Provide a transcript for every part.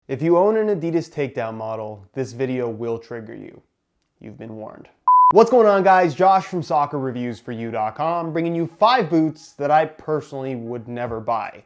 If you own an Adidas takedown model, this video will trigger you. You've been warned. What's going on, guys? Josh from soccerreviewsforyou.com, bringing you 5 boots that I personally would never buy.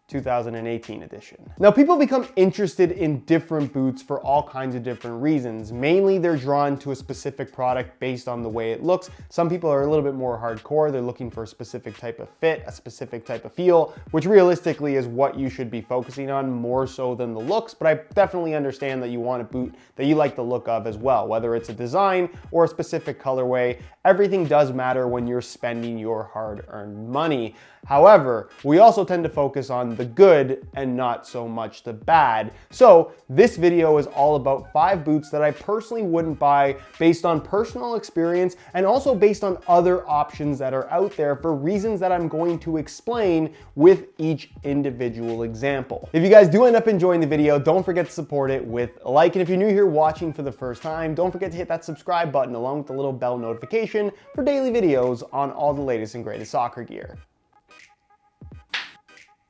2018 edition. Now, people become interested in different boots for all kinds of different reasons. Mainly, they're drawn to a specific product based on the way it looks. Some people are a little bit more hardcore. They're looking for a specific type of fit, a specific type of feel, which realistically is what you should be focusing on more so than the looks. But I definitely understand that you want a boot that you like the look of as well, whether it's a design or a specific colorway. Everything does matter when you're spending your hard-earned money. However, we also tend to focus on the good and not so much the bad. So this video is all about 5 boots that I personally wouldn't buy based on personal experience and also based on other options that are out there for reasons that I'm going to explain with each individual example. If you guys do end up enjoying the video, don't forget to support it with a like. And if you're new here watching for the first time, don't forget to hit that subscribe button along with the little bell notification for daily videos on all the latest and greatest soccer gear.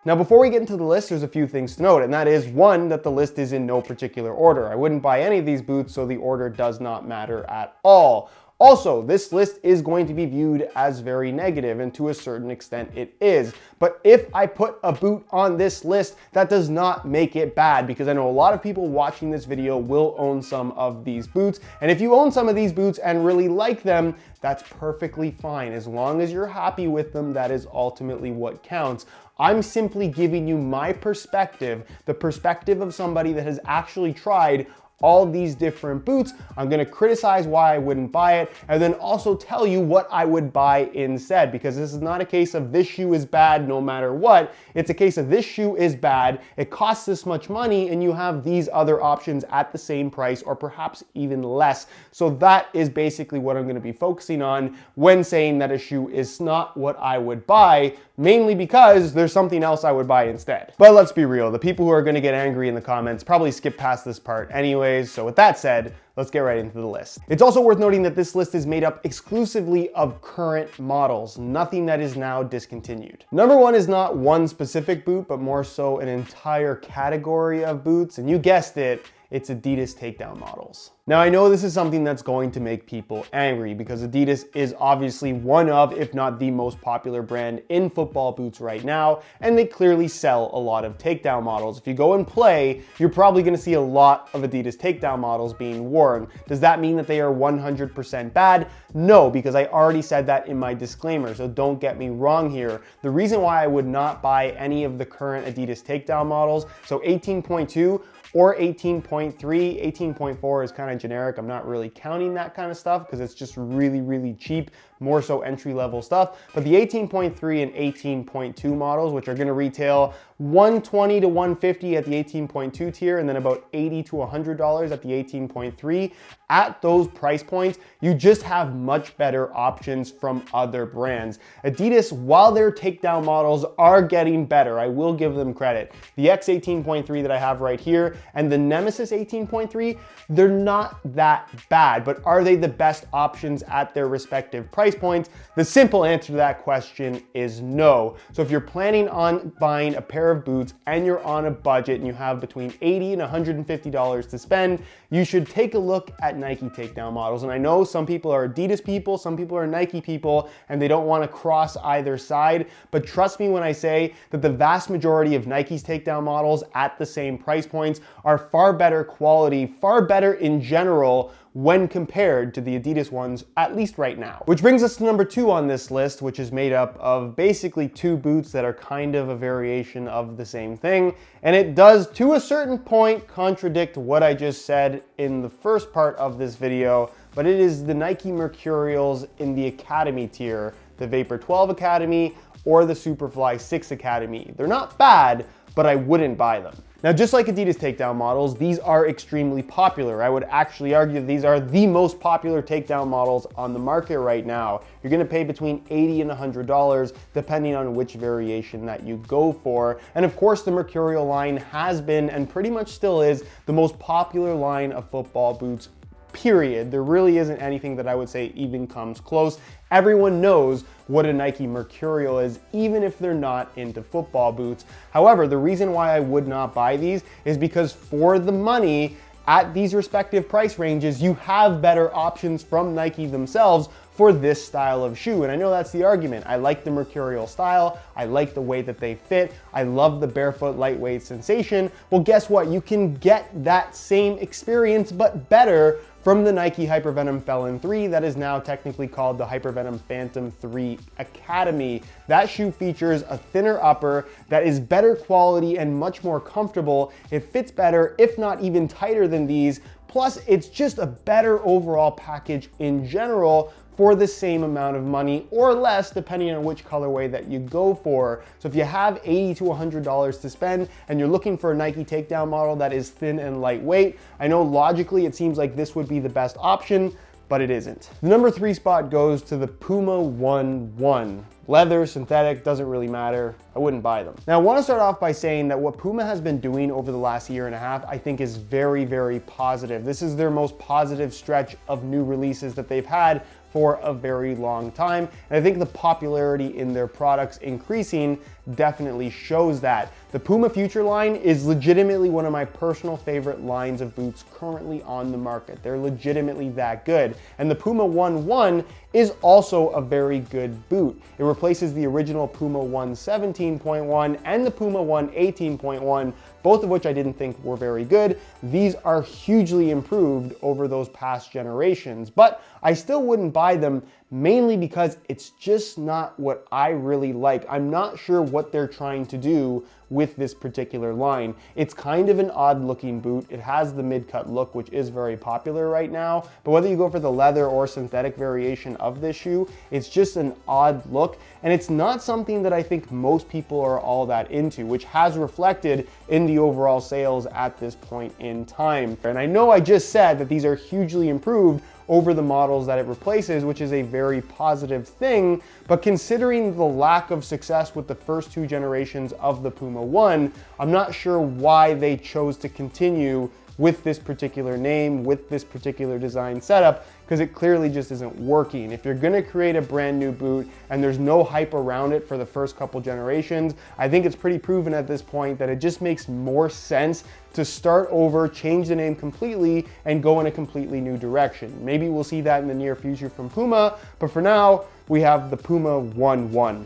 Now, before we get into the list, there's a few things to note, and that is, one, that the list is in no particular order. I wouldn't buy any of these boots, so the order does not matter at all. Also, this list is going to be viewed as very negative, and to a certain extent it is. But if I put a boot on this list, that does not make it bad, because I know a lot of people watching this video will own some of these boots. And if you own some of these boots and really like them, that's perfectly fine. As long as you're happy with them, that is ultimately what counts. I'm simply giving you my perspective, the perspective of somebody that has actually tried all these different boots. I'm gonna criticize why I wouldn't buy it, and then also tell you what I would buy instead, because this is not a case of this shoe is bad no matter what. It's a case of this shoe is bad, it costs this much money, and you have these other options at the same price or perhaps even less. So that is basically what I'm gonna be focusing on when saying that a shoe is not what I would buy, mainly because there's something else I would buy instead. But let's be real, the people who are gonna get angry in the comments probably skip past this part anyways. So with that said, let's get right into the list. It's also worth noting that this list is made up exclusively of current models, nothing that is now discontinued. Number 1 is not one specific boot, but more so an entire category of boots, and you guessed it, it's Adidas takedown models. Now, I know this is something that's going to make people angry because Adidas is obviously one of, if not the most popular brand in football boots right now, and they clearly sell a lot of takedown models. If you go and play, you're probably gonna see a lot of Adidas takedown models being worn. Does that mean that they are 100% bad? No, because I already said that in my disclaimer, so don't get me wrong here. The reason why I would not buy any of the current Adidas takedown models, so 18.2, or 18.3, 18.4 is kind of generic. I'm not really counting that kind of stuff because it's just really, really cheap, more so entry-level stuff. But the 18.3 and 18.2 models, which are gonna retail $120 to $150 at the 18.2 tier, and then about $80 to $100 at the 18.3, at those price points, you just have much better options from other brands. Adidas, while their takedown models are getting better, I will give them credit. The X18.3 that I have right here and the Nemesis 18.3, they're not that bad, but are they the best options at their respective price points? The simple answer to that question is no. So if you're planning on buying a pair of boots and you're on a budget and you have between $80 and $150 to spend, you should take a look at Nike takedown models. And I know some people are Adidas people, some people are Nike people, and they don't want to cross either side. But trust me when I say that the vast majority of Nike's takedown models at the same price points are far better quality, far better in general when compared to the Adidas ones, at least right now. Which brings us to number 2 on this list, which is made up of basically 2 boots that are kind of a variation of the same thing. And it does, to a certain point, contradict what I just said in the first part of this video, but it is the Nike Mercurials in the Academy tier, the Vapor 12 Academy or the Superfly 6 Academy. They're not bad, but I wouldn't buy them. Now, just like Adidas takedown models, these are extremely popular. I would actually argue that these are the most popular takedown models on the market right now. You're gonna pay between $80 and $100 depending on which variation that you go for. And of course, the Mercurial line has been, and pretty much still is, the most popular line of football boots, period. There really isn't anything that I would say even comes close. Everyone knows what a Nike Mercurial is, even if they're not into football boots. However, the reason why I would not buy these is because for the money, at these respective price ranges, you have better options from Nike themselves for this style of shoe. And I know that's the argument. I like the Mercurial style. I like the way that they fit. I love the barefoot lightweight sensation. Well, guess what? You can get that same experience, but better from the Nike Hypervenom Felon 3 that is now technically called the Hypervenom Phantom 3 Academy. That shoe features a thinner upper that is better quality and much more comfortable. It fits better, if not even tighter than these. Plus, it's just a better overall package in general for the same amount of money or less, depending on which colorway that you go for. So if you have $80 to $100 to spend and you're looking for a Nike takedown model that is thin and lightweight, I know logically it seems like this would be the best option, but it isn't. The number 3 spot goes to the Puma One. Leather, synthetic, doesn't really matter. I wouldn't buy them. Now, I want to start off by saying that what Puma has been doing over the last year and a half, I think is very, very positive. This is their most positive stretch of new releases that they've had for a very long time. And I think the popularity in their products increasing definitely shows that. The Puma Future line is legitimately one of my personal favorite lines of boots currently on the market. They're legitimately that good. And the Puma One is also a very good boot. It replaces the original Puma One 17.1 and the Puma One 18.1, both of which I didn't think were very good. These are hugely improved over those past generations, but I still wouldn't buy them, mainly because it's just not what I really like. I'm not sure what they're trying to do with this particular line. It's kind of an odd looking boot. It has the mid-cut look, which is very popular right now, but whether you go for the leather or synthetic variation of this shoe, it's just an odd look, and it's not something that I think most people are all that into, which has reflected in the overall sales at this point in time. And I know I just said that these are hugely improved over the models that it replaces, which is a very positive thing, but considering the lack of success with the first 2 generations of the Puma One, I'm not sure why they chose to continue with this particular name, with this particular design setup, because it clearly just isn't working. If you're gonna create a brand new boot and there's no hype around it for the first couple generations, I think it's pretty proven at this point that it just makes more sense to start over, change the name completely, and go in a completely new direction. Maybe we'll see that in the near future from Puma, but for now, we have the Puma One.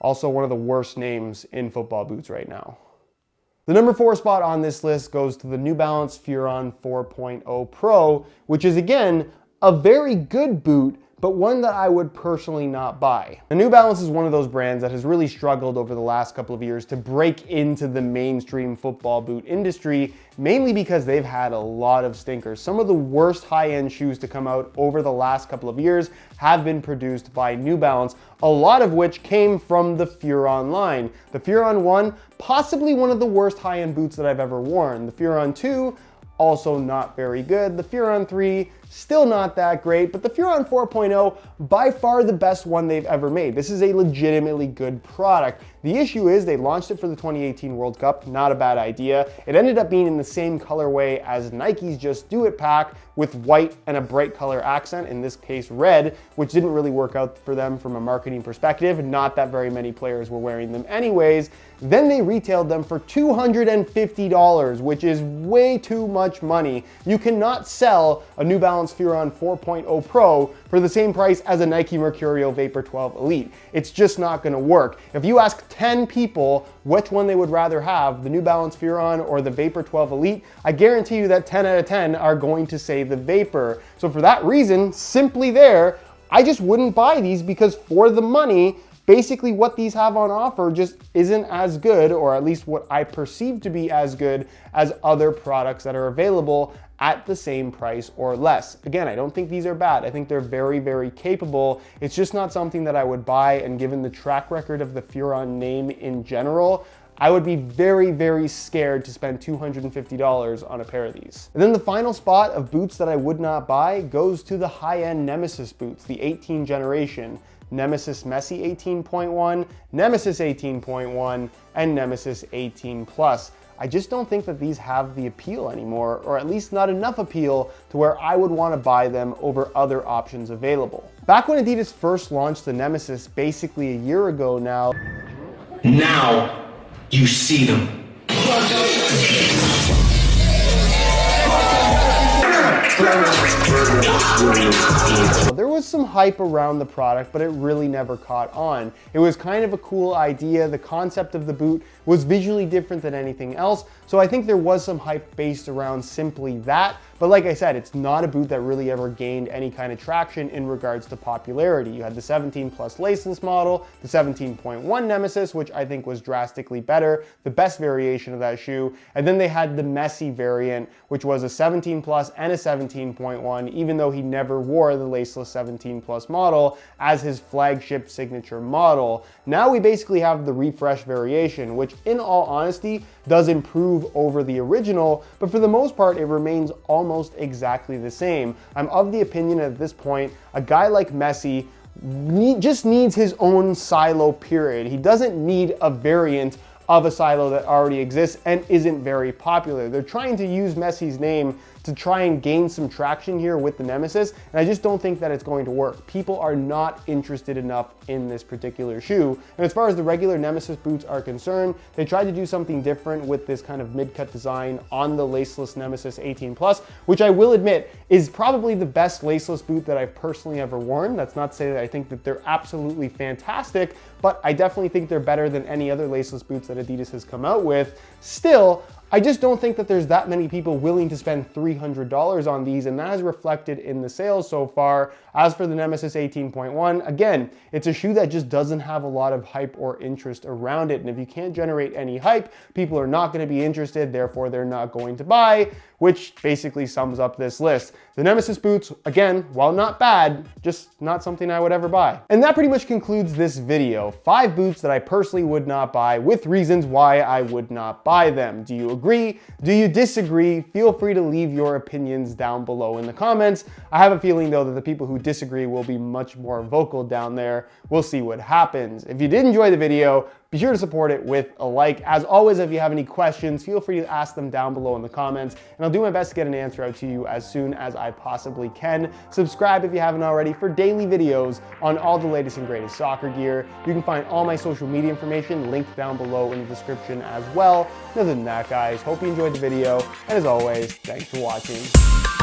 Also one of the worst names in football boots right now. The number 4 spot on this list goes to the New Balance Fearon 4.0 Pro, which is again, a very good boot, but one that I would personally not buy. The New Balance is one of those brands that has really struggled over the last couple of years to break into the mainstream football boot industry, mainly because they've had a lot of stinkers. Some of the worst high-end shoes to come out over the last couple of years have been produced by New Balance, a lot of which came from the Fearon line. The Fearon 1, possibly one of the worst high-end boots that I've ever worn. The Fearon 2, also not very good. The Fearon 3, still not that great, but the Fearon 4.0, by far the best one they've ever made. This is a legitimately good product. The issue is they launched it for the 2018 World Cup, not a bad idea. It ended up being in the same colorway as Nike's Just Do It pack with white and a bright color accent, in this case red, which didn't really work out for them from a marketing perspective. Not that very many players were wearing them anyways. Then they retailed them for $250, which is way too much money. You cannot sell a New Balance Fearon 4.0 Pro for the same price as a Nike Mercurial Vapor 12 Elite. It's just not gonna work. If you ask 10 people which one they would rather have, the New Balance Fearon or the Vapor 12 Elite, I guarantee you that 10 out of 10 are going to say the Vapor. So for that reason, simply there, I just wouldn't buy these, because for the money, basically what these have on offer just isn't as good, or at least what I perceive to be as good as other products that are available at the same price or less. Again, I don't think these are bad. I think they're very, very capable. It's just not something that I would buy, and given the track record of the Fearon name in general, I would be very, very scared to spend $250 on a pair of these. And then the final spot of boots that I would not buy goes to the high-end Nemesis boots, the 18 generation. Nemesis Messi 18.1, Nemesis 18.1, and Nemesis 18 Plus. I just don't think that these have the appeal anymore, or at least not enough appeal to where I would want to buy them over other options available. Back when Adidas first launched the Nemesis, basically a year ago now, you see them. there was some hype around the product, but it really never caught on. It was kind of a cool idea. The concept of the boot was visually different than anything else, so I think there was some hype based around simply that. But like I said, it's not a boot that really ever gained any kind of traction in regards to popularity. You had the 17 plus laceless model, the 17.1 Nemesis, which I think was drastically better, the best variation of that shoe. And then they had the messy variant, which was a 17 plus and a 17.1, even though he never wore the laceless 17 plus model as his flagship signature model. Now we basically have the refresh variation, which in all honesty does improve over the original, but for the most part it remains almost exactly the same. I'm of the opinion at this point, a guy like Messi just needs his own silo, period. He doesn't need a variant of a silo that already exists and isn't very popular. They're trying to use Messi's name to try and gain some traction here with the Nemesis, and I just don't think that it's going to work. People are not interested enough in this particular shoe. And as far as the regular Nemesis boots are concerned, they tried to do something different with this kind of mid-cut design on the laceless Nemesis 18 plus, which I will admit is probably the best laceless boot that I've personally ever worn. That's not to say that I think that they're absolutely fantastic, but I definitely think they're better than any other laceless boots that Adidas has come out with. Still, I just don't think that there's that many people willing to spend $300 on these, and that is reflected in the sales so far. As for the Nemesis 18.1, again, it's a shoe that just doesn't have a lot of hype or interest around it, and if you can't generate any hype, people are not going to be interested, therefore they're not going to buy, which basically sums up this list. The Nemesis boots, again, while not bad, just not something I would ever buy. And that pretty much concludes this video. 5 boots that I personally would not buy with reasons why I would not buy them. Do you agree? Do you disagree? Feel free to leave your opinions down below in the comments. I have a feeling though that the people who disagree will be much more vocal down there. We'll see what happens. If you did enjoy the video, be sure to support it with a like. As always, if you have any questions, feel free to ask them down below in the comments, and I'll do my best to get an answer out to you as soon as I possibly can. Subscribe if you haven't already for daily videos on all the latest and greatest soccer gear. You can find all my social media information linked down below in the description as well. And other than that, guys, hope you enjoyed the video, and as always, thanks for watching.